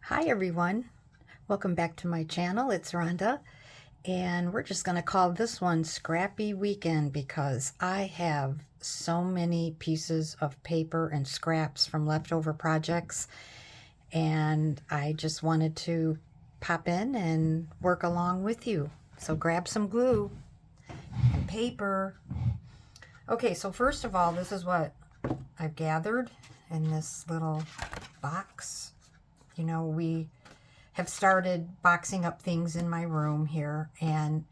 Hi everyone, welcome back to my channel. It's Rhonda, and we're just going to call this one Scrappy Weekend because I have so many pieces of paper and scraps from leftover projects, and I just wanted to pop in and work along with you. So grab some glue and paper. Okay, so first of all, this is what I've gathered in this little box. You know, we have started boxing up things in my room here, and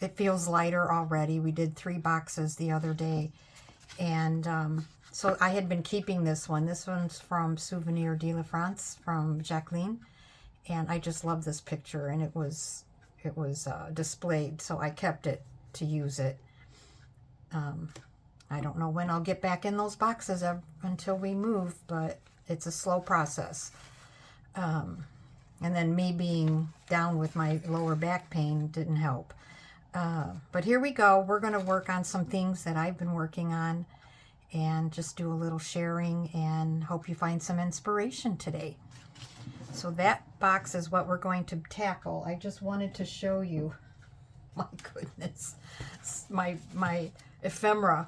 it feels lighter already. We did 3 boxes the other day, and so I had been keeping this one. This one's from Souvenir de la France from Jacqueline, and I just love this picture, and it was displayed, so I kept it to use it. I don't know when I'll get back in those boxes until we move, but it's a slow process. And then me being down with my lower back pain didn't help. But here we go. We're going to work on some things that I've been working on and just do a little sharing and hope you find some inspiration today. So that box is what we're going to tackle. I just wanted to show you, my goodness, my ephemera,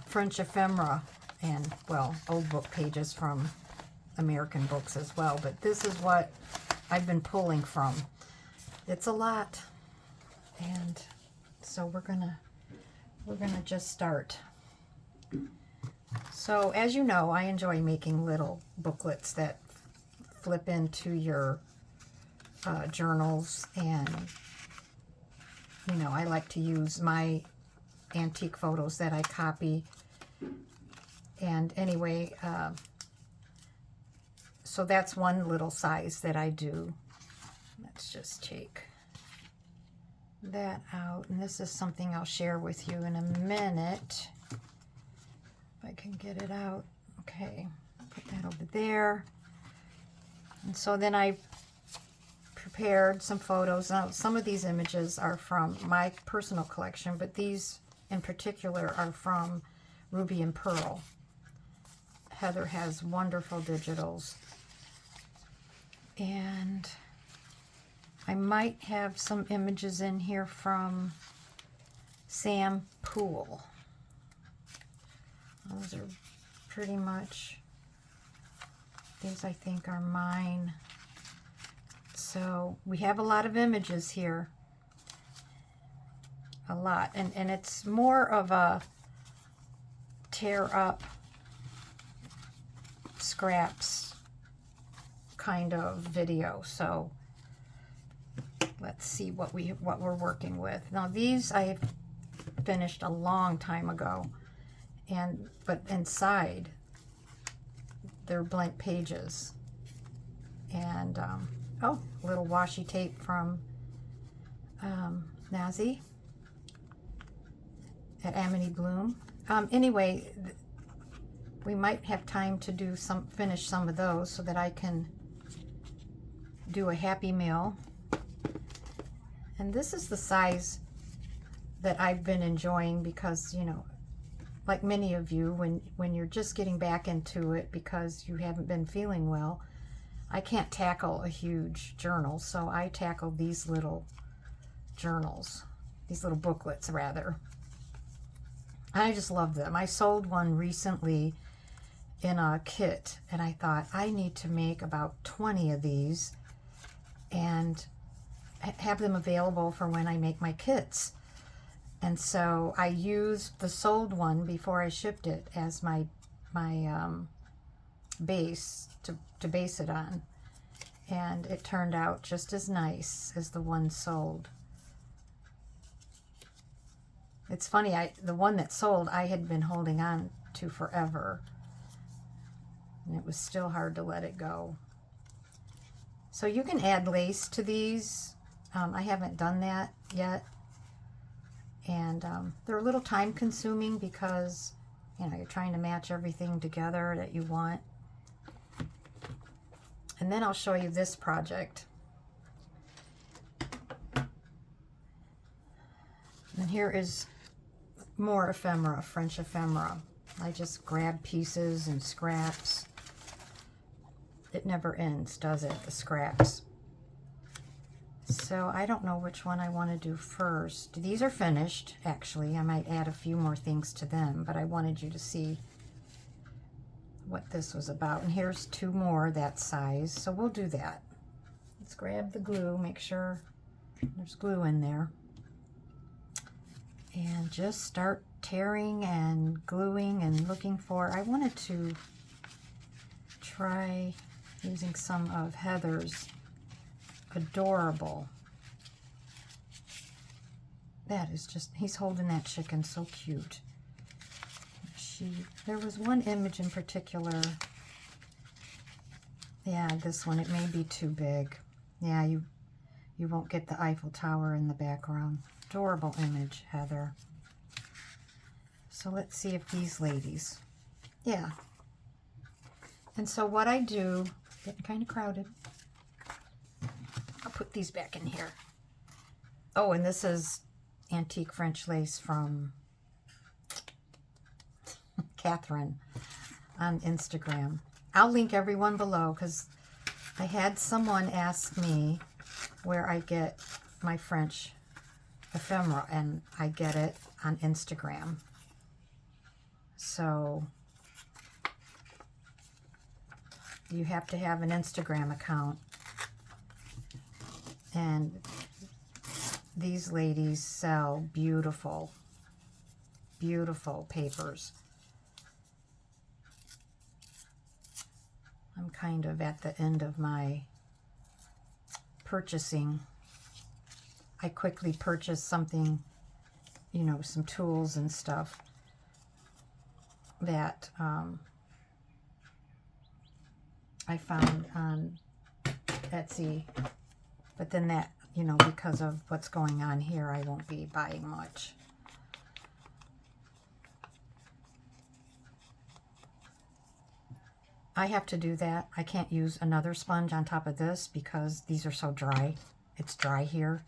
French ephemera, and, well, old book pages from American books as well. But this is what I've been pulling from. It's a lot. And so we're gonna just start. So as you know, I enjoy making little booklets that flip into your journals, and you know, I like to use my antique photos that I copy. And anyway, so that's one little size that I do. Let's just take that out. And this is something I'll share with you in a minute. If I can get it out. Okay, put that over there. And so then I prepared some photos. Now, some of these images are from my personal collection, but these in particular are from Ruby&Pearl. Heather has wonderful digitals. And I might have some images in here from Poole. Those are pretty much, these I think are mine. So we have a lot of images here. A lot. And it's more of a tear up scraps kind of video. So let's see what we're working with. Now these I finished a long time ago, but inside they're blank pages. And oh, little washi tape from Nazi at Amity Bloom. Anyway, we might have time to finish some of those so that I can do a Happy Meal. And this is the size that I've been enjoying because, you know, like many of you, when you're just getting back into it because you haven't been feeling well, I can't tackle a huge journal, so I tackle these little journals, these little booklets rather. I just love them. I sold one recently in a kit, and I thought I need to make about 20 of these and have them available for when I make my kits. And so I used the sold one before I shipped it as my base to base it on, and it turned out just as nice as the one sold. It's funny, the one that sold I had been holding on to forever, and it was still hard to let it go. So you can add lace to these. I haven't done that yet, and they're a little time consuming because, you know, you're trying to match everything together that you want. And then I'll show you this project. And here is more ephemera, French ephemera. I just grab pieces and scraps. It never ends, does it? The scraps. So I don't know which one I want to do first. These are finished, actually. I might add a few more things to them, but I wanted you to see what this was about. And here's 2 more that size, so we'll do that. Let's grab the glue, make sure there's glue in there, and just start tearing and gluing and looking for. I wanted to try using some of Heather's Adorable. That is just, he's holding that chicken so cute. There was one image in particular. Yeah, this one, it may be too big. Yeah, you won't get the Eiffel Tower in the background. Adorable image, Heather. So let's see if these ladies, yeah. And so what I do, getting kind of crowded. I'll put these back in here. Oh, and this is antique French lace from Catherine on Instagram. I'll link everyone below because I had someone ask me where I get my French ephemera, and I get it on Instagram. So you have to have an Instagram account. And these ladies sell beautiful, beautiful papers. I'm kind of at the end of my purchasing. I quickly purchased something, you know, some tools and stuff that I found on Etsy. But then that, you know, because of what's going on here, I won't be buying much. I have to do that. I can't use another sponge on top of this because these are so dry. It's dry here.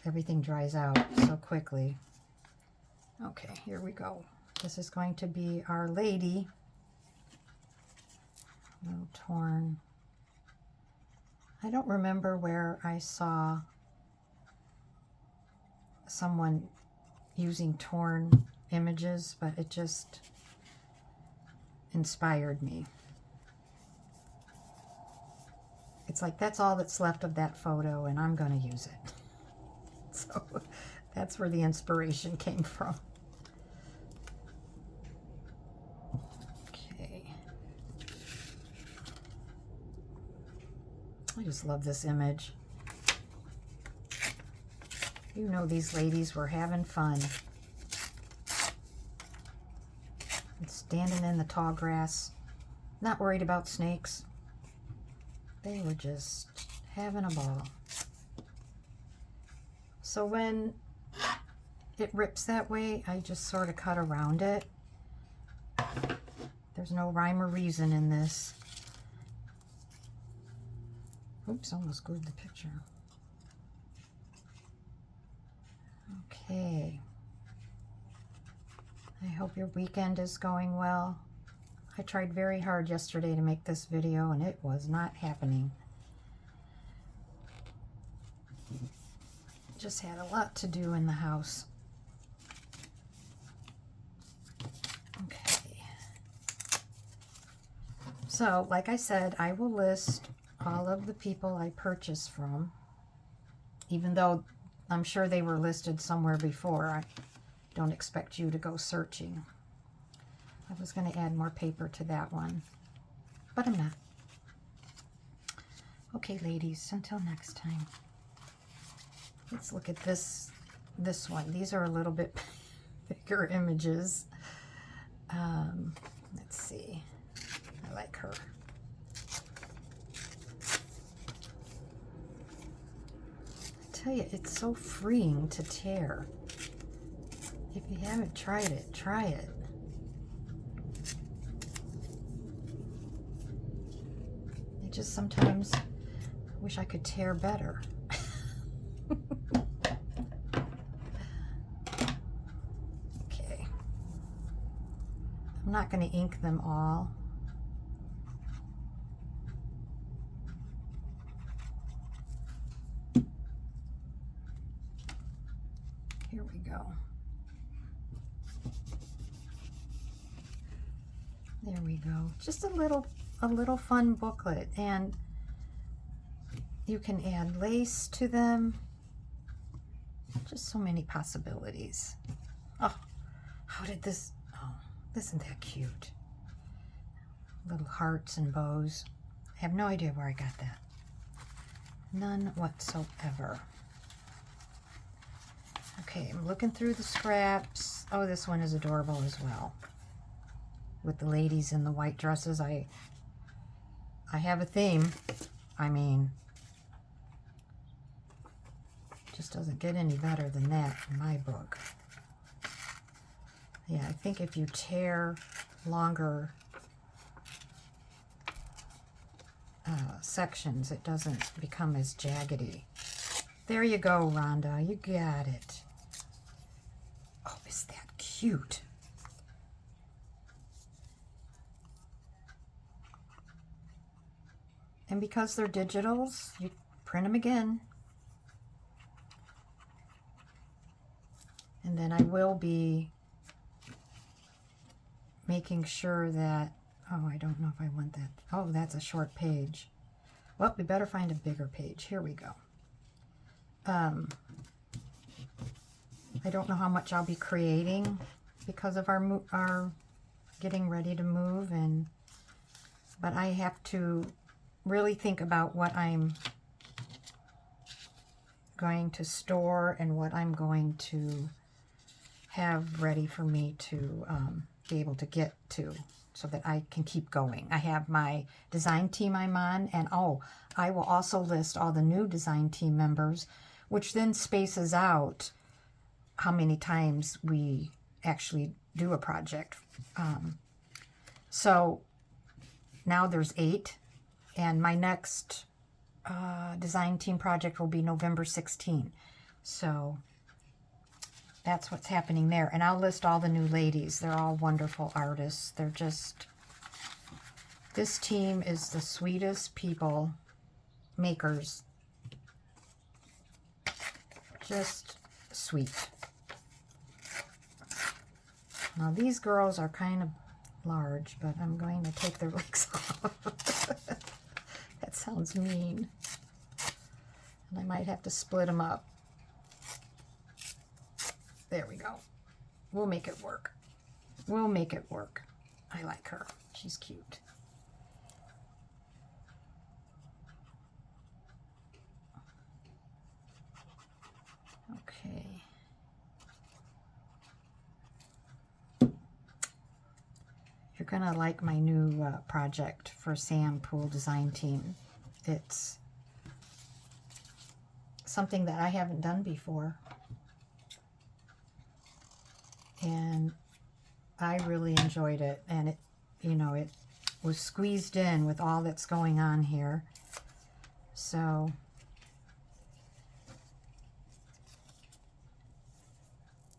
Everything dries out so quickly. Okay, here we go. This is going to be Our Lady. A little torn. I don't remember where I saw someone using torn images, but it just inspired me. It's like, that's all that's left of that photo, and I'm going to use it. So that's where the inspiration came from. Okay. I just love this image. You know, these ladies were having fun. And standing in the tall grass, not worried about snakes. They were just having a ball. So when it rips that way, I just sort of cut around it. There's no rhyme or reason in this. Oops, almost glued the picture. Okay. I hope your weekend is going well. I tried very hard yesterday to make this video and it was not happening. Just had a lot to do in the house. Okay. So, like I said, I will list all of the people I purchased from, even though I'm sure they were listed somewhere before. I don't expect you to go searching. I was going to add more paper to that one, but I'm not. Okay, ladies, until next time. Let's look at this one. These are a little bit bigger images. Let's see. I like her. I tell you, it's so freeing to tear. If you haven't tried it, try it. I just sometimes wish I could tear better. Okay. I'm not going to ink them all. Here we go. There we go. Just a little fun booklet, and you can add lace to them. Just so many possibilities. Oh, how did this, oh, isn't that cute? Little hearts and bows. I have no idea where I got that. None whatsoever. Okay, I'm looking through the scraps. Oh, this one is adorable as well. With the ladies in the white dresses. I have a theme. I mean, just doesn't get any better than that in my book. Yeah, I think if you tear longer sections, it doesn't become as jaggedy. There you go, Rhonda. You got it. Oh, is that cute? And because they're digitals, you print them again. And then I will be making sure that, oh, I don't know if I want that. Oh, that's a short page. Well, we better find a bigger page. Here we go. I don't know how much I'll be creating because of our getting ready to move, but I have to really think about what I'm going to store and what I'm going to have ready for me to be able to get to so that I can keep going. I have my design team I'm on, and oh, I will also list all the new design team members, which then spaces out how many times we actually do a project. So now there's 8, and my next design team project will be November 16. So that's what's happening there. And I'll list all the new ladies. They're all wonderful artists. They're just, this team is the sweetest people, makers. Just sweet. Now these girls are kind of large, but I'm going to take their legs off. That sounds mean. And I might have to split them up. There we go. We'll make it work. We'll make it work. I like her. She's cute. Okay. You're gonna like my new project for Sam Poole Design Team. It's something that I haven't done before. And I really enjoyed it, and it, you know, it was squeezed in with all that's going on here. So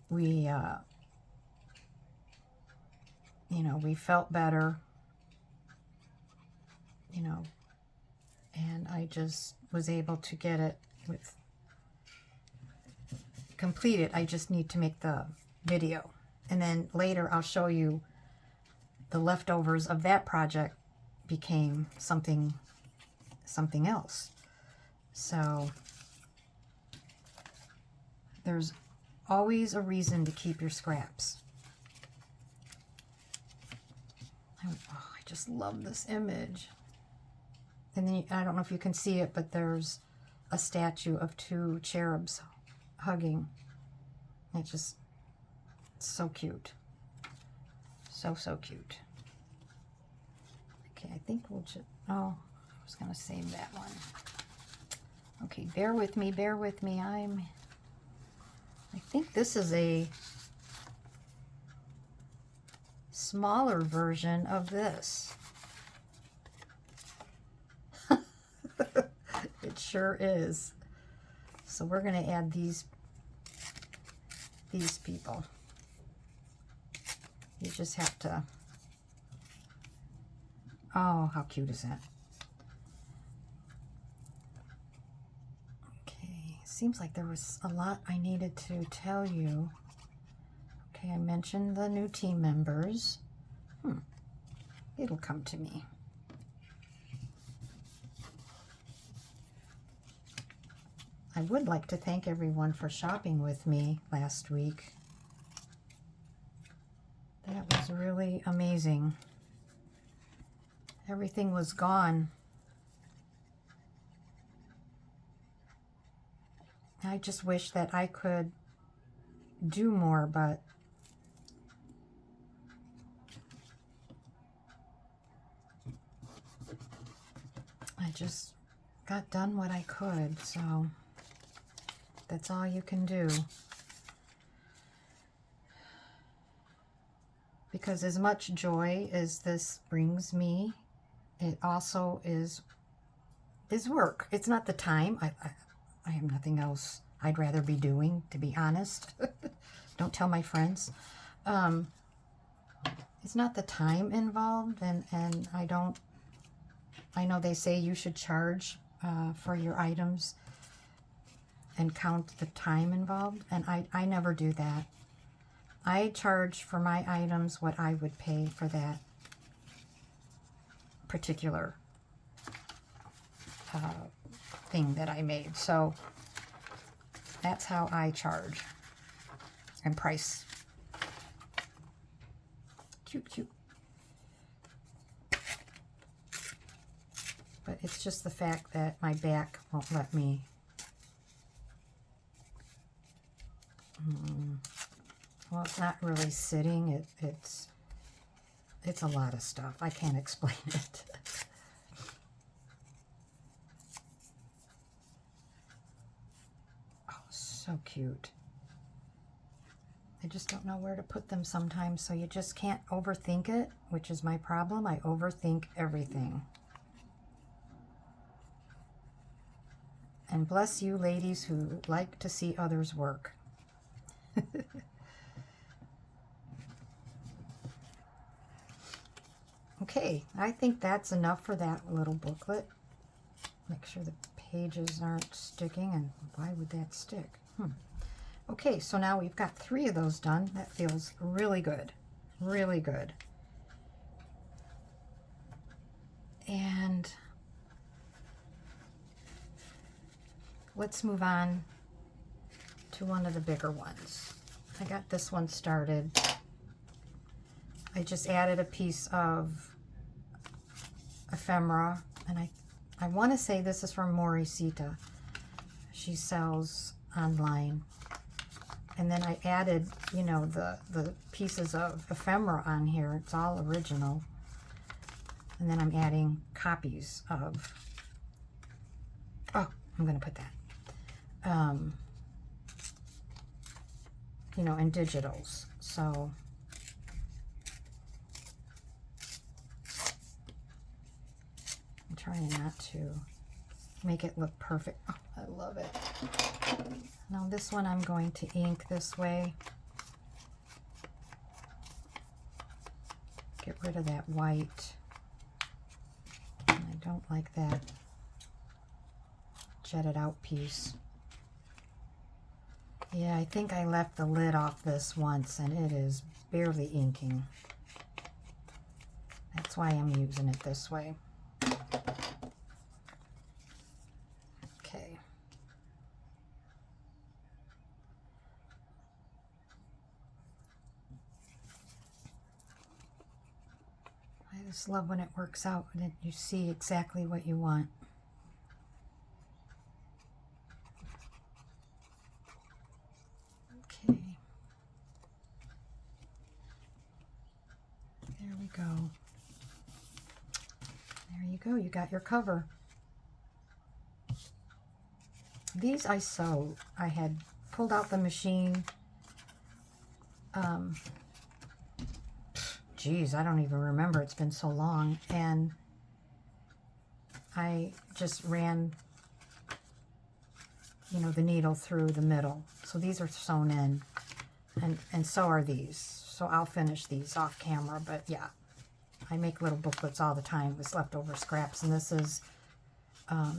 we, you know, we felt better, you know, and I just was able to get it completed. I just need to make the video, and then later I'll show you the leftovers of that project became something else. So there's always a reason to keep your scraps. Oh, I just love this image. And then I don't know if you can see it, but there's a statue of 2 cherubs hugging. It's just so cute. So cute. Okay, I think we'll just, oh, I was gonna save that one. Okay, bear with me, bear with me. I think this is a smaller version of this. It sure is. So we're gonna add these people. You just have to, oh, how cute is that? Okay, see seems like there was a lot I needed to tell you. Okay, I mentioned the new team members. It'll come to me. I would like to thank everyone for shopping with me last week. That was really amazing. Everything was gone. I just wish that I could do more, but I just got done what I could, so that's all you can do. Because as much joy as this brings me, it also is work. It's not the time. I have nothing else I'd rather be doing, to be honest. Don't tell my friends. It's not the time involved, and I know they say you should charge for your items and count the time involved, and I never do that. I charge for my items what I would pay for that particular thing that I made. So that's how I charge and price. Cute, cute. But it's just the fact that my back won't let me. Well, it's not really sitting. It's a lot of stuff. I can't explain it. Oh, so cute. I just don't know where to put them sometimes, so you just can't overthink it, which is my problem. I overthink everything. And bless you ladies who like to see others work. Okay, I think that's enough for that little booklet. Make sure the pages aren't sticking, and why would that stick? Okay, so now we've got 3 of those done. That feels really good. Really good. And let's move on to one of the bigger ones. I got this one started. I just added a piece of ephemera, and I want to say this is from Mauri Cita. She sells online. And then I added, you know, the pieces of ephemera on here. It's all original. And then I'm adding copies of, oh, I'm going to put that, you know, in digitals. So I'm trying not to make it look perfect. Oh, I love it. Now this one I'm going to ink this way. Get rid of that white. And I don't like that jetted out piece. Yeah, I think I left the lid off this once and it is barely inking. That's why I'm using it this way. Okay. I just love when it works out and you see exactly what you want. Okay. There we go. There you go. You got your cover. These I sewed. I had pulled out the machine. Geez, I don't even remember. It's been so long. And I just ran, you know, the needle through the middle. So these are sewn in, and so are these. So I'll finish these off camera, but yeah, I make little booklets all the time with leftover scraps, and this is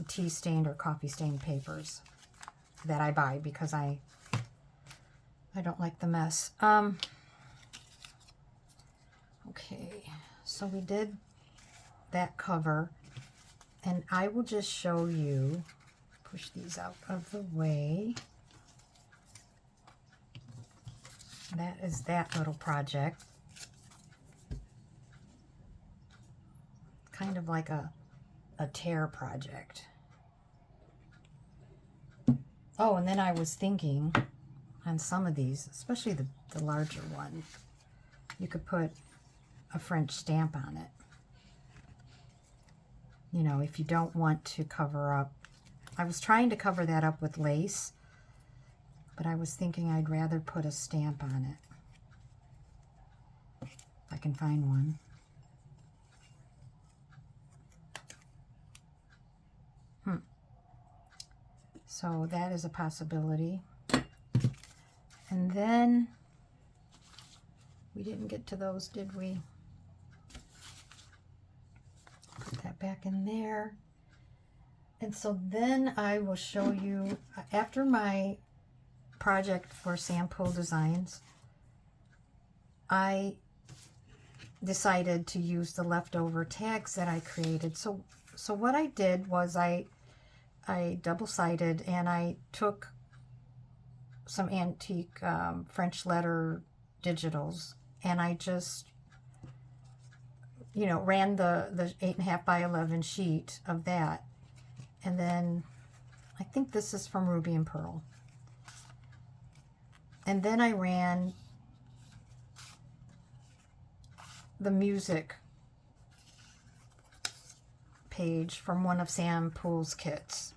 tea stained or coffee stained papers. that I buy because I don't like the mess. Okay, so we did that cover, and I will just show you, push these out of the way. That is that little project. Kind of like a tear project. Oh, and then I was thinking on some of these, especially the larger one, you could put a French stamp on it. You know, if you don't want to cover up. I was trying to cover that up with lace, but I was thinking I'd rather put a stamp on it. If I can find one. So that is a possibility. And then, we didn't get to those, did we? Put that back in there. And so then I will show you, after my project for Poole Designs, I decided to use the leftover tags that I created. So what I did was I double-sided, and I took some antique French letter digitals, and I just, you know, ran the 8.5 by 11 sheet of that. And then I think this is from Ruby&Pearl. And then I ran the music page from one of Poole's kits,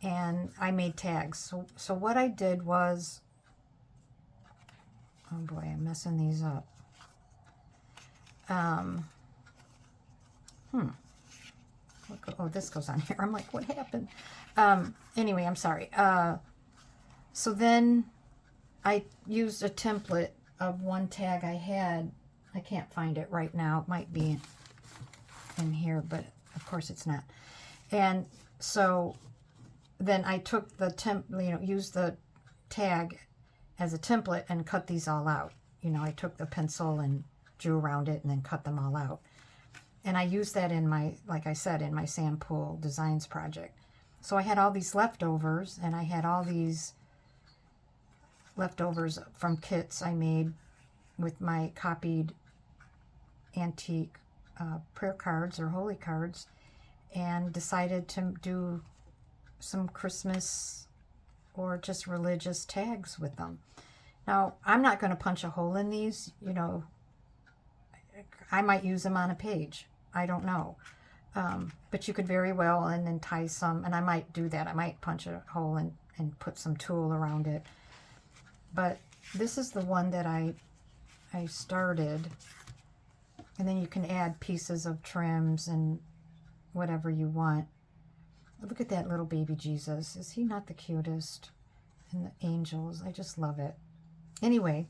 and I made tags. So what I did was, oh boy, I'm messing these up. Oh, this goes on here. I'm like, what happened? Anyway, I'm sorry. So then I used a template of one tag I had. I can't find it right now. It might be in here, but of course it's not. And so then I took the used the tag as a template and cut these all out. You know, I took the pencil and drew around it and then cut them all out. And I used that in my, like I said, in my Poole Designs project. So I had all these leftovers, and I had all these leftovers from kits I made with my copied antique prayer cards or holy cards, and decided to do some Christmas or just religious tags with them. Now, I'm not going to punch a hole in these, you know. I might use them on a page. I don't know. But you could very well, and then tie some, and I might do that. I might punch a hole and put some tulle around it. But this is the one that I started. And then you can add pieces of trims and whatever you want. Look at that little baby Jesus. Is he not the cutest? And the angels. I just love it. Anyway,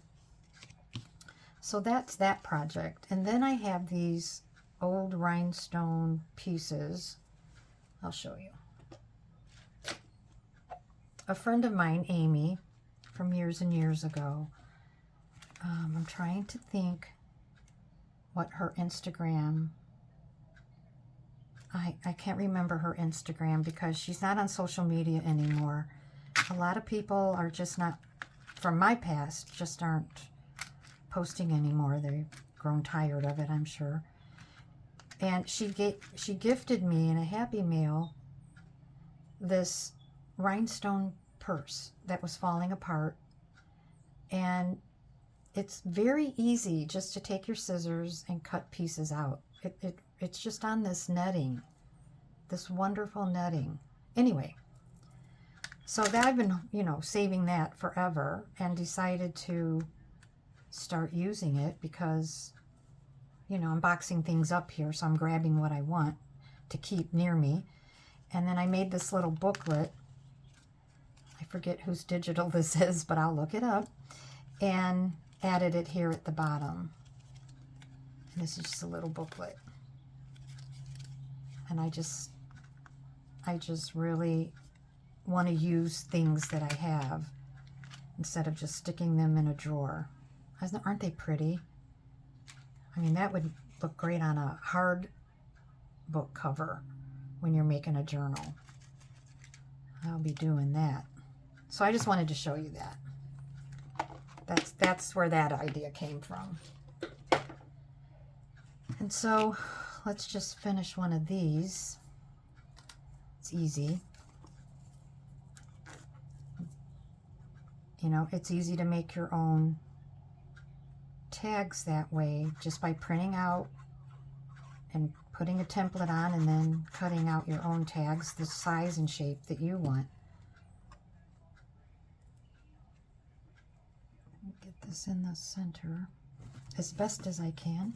so that's that project. And then I have these old rhinestone pieces. I'll show you. A friend of mine, Amy, from years and years ago, I'm trying to think what her Instagram, I can't remember her Instagram because she's not on social media anymore. A lot of people are just not, from my past, just aren't posting anymore. They've grown tired of it, I'm sure. And she gifted me in a Happy Mail this rhinestone purse that was falling apart. And it's very easy just to take your scissors and cut pieces out. It's just on this netting, this wonderful netting. Anyway, so that I've been, you know, saving that forever, and decided to start using it because, you know, I'm boxing things up here, so I'm grabbing what I want to keep near me. And then I made this little booklet. I forget whose digital this is, but I'll look it up. And added it here at the bottom. And this is just a little booklet. And I just really want to use things that I have instead of just sticking them in a drawer. Aren't they pretty? I mean, that would look great on a hard book cover when you're making a journal. I'll be doing that. So I just wanted to show you that. That's where that idea came from. And so let's just finish one of these. It's easy. You know, it's easy to make your own tags that way just by printing out and putting a template on and then cutting out your own tags, the size and shape that you want. Get this in the center as best as I can.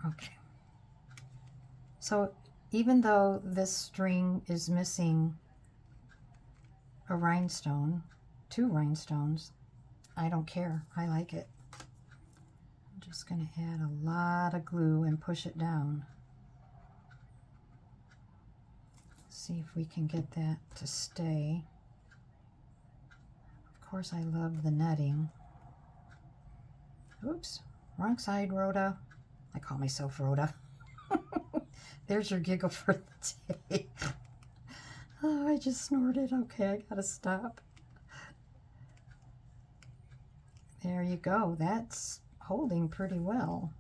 Okay. So even though this string is missing a rhinestone, 2 rhinestones, I don't care. I like it. I'm just going to add a lot of glue and push it down. See if we can get that to stay. Of course, I love the netting. Oops, wrong side, Rhoda. I call myself Rhoda. There's your giggle for the day. Oh, I just snorted. Okay, I gotta stop. There you go. That's holding pretty well.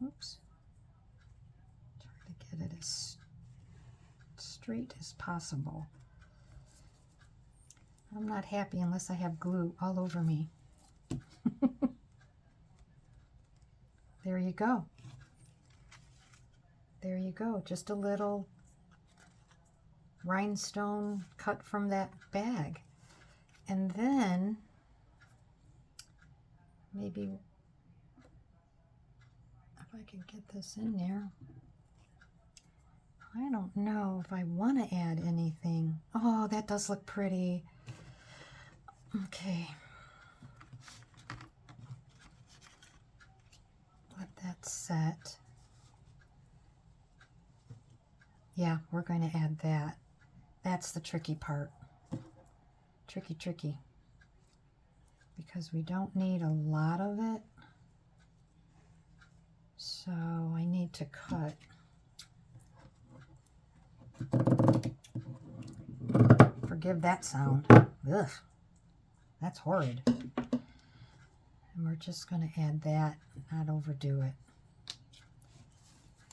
Oops. Try to get it as straight as possible. I'm not happy unless I have glue all over me. There you go. There you go. Just a little rhinestone cut from that bag. And then maybe if I can get this in there. I don't know if I want to add anything. Oh, that does look pretty. Okay. Let that set. Yeah, we're going to add that. That's the tricky part. Tricky. Because we don't need a lot of it. So I need to cut. Forgive that sound. Ugh, that's horrid. And we're just going to add that, not overdo it.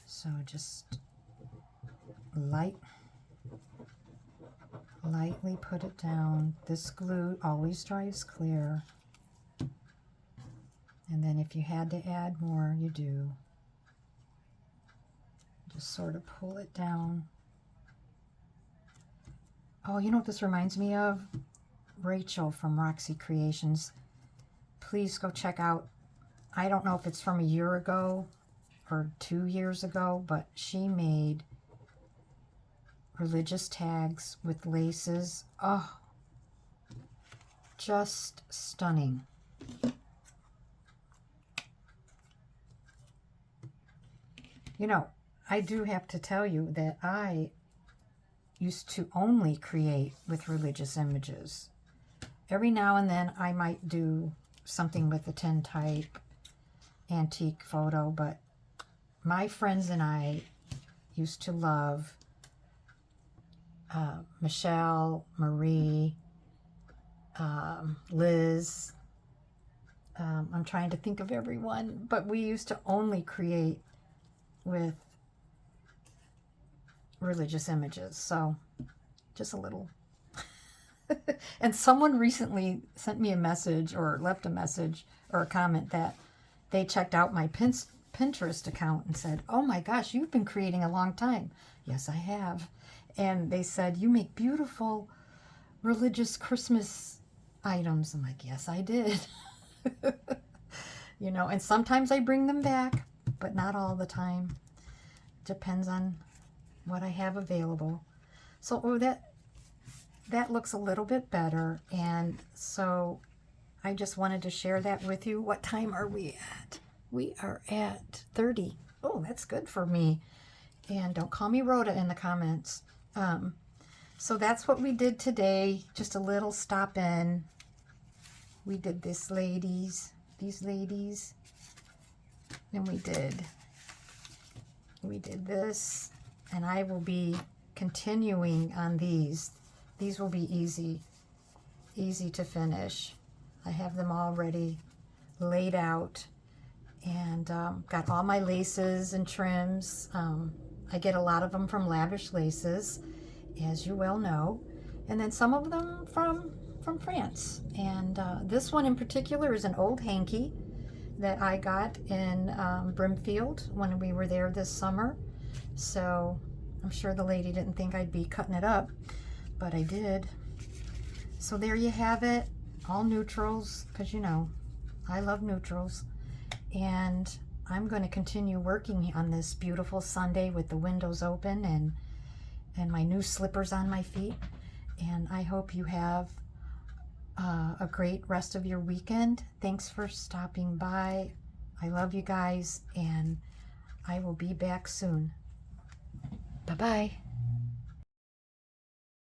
So just lightly put it down. This glue always dries clear. And then if you had to add more, you do. Just sort of pull it down. Oh, you know what this reminds me of? Rachel from Roxy Creations. Please go check out. I don't know if it's from a year ago or 2 years ago, but she made religious tags with laces. Oh, just stunning. You know, I do have to tell you that I used to only create with religious images. Every now and then I might do something with a tintype antique photo, but my friends and I used to love Michelle, Marie, Liz. I'm trying to think of everyone, but we used to only create with religious images. So just a little. And someone recently sent me a message or left a message or a comment that they checked out my Pinterest account and said, oh my gosh, you've been creating a long time. Yes, I have. And they said, you make beautiful religious Christmas items. I'm like, yes, I did. You know, and sometimes I bring them back, but not all the time. Depends on what I have available. So that looks a little bit better, and so I just wanted to share that with you. What time are we at? We are at 30. Oh, that's good for me. And don't call me Rhoda in the comments. So that's what we did today. Just a little stop in. We did these ladies, and we did this, and I will be continuing on these. These will be easy to finish. I have them already laid out, and got all my laces and trims. I get a lot of them from Lavish Laces, as you well know, and then some of them from France. And this one in particular is an old hanky that I got in Brimfield when we were there this summer. So I'm sure the lady didn't think I'd be cutting it up, but I did. So there you have it, all neutrals, because you know I love neutrals. And I'm going to continue working on this beautiful Sunday with the windows open and my new slippers on my feet. And I hope you have a great rest of your weekend. Thanks for stopping by. I love you guys, and I will be back soon. Bye-bye.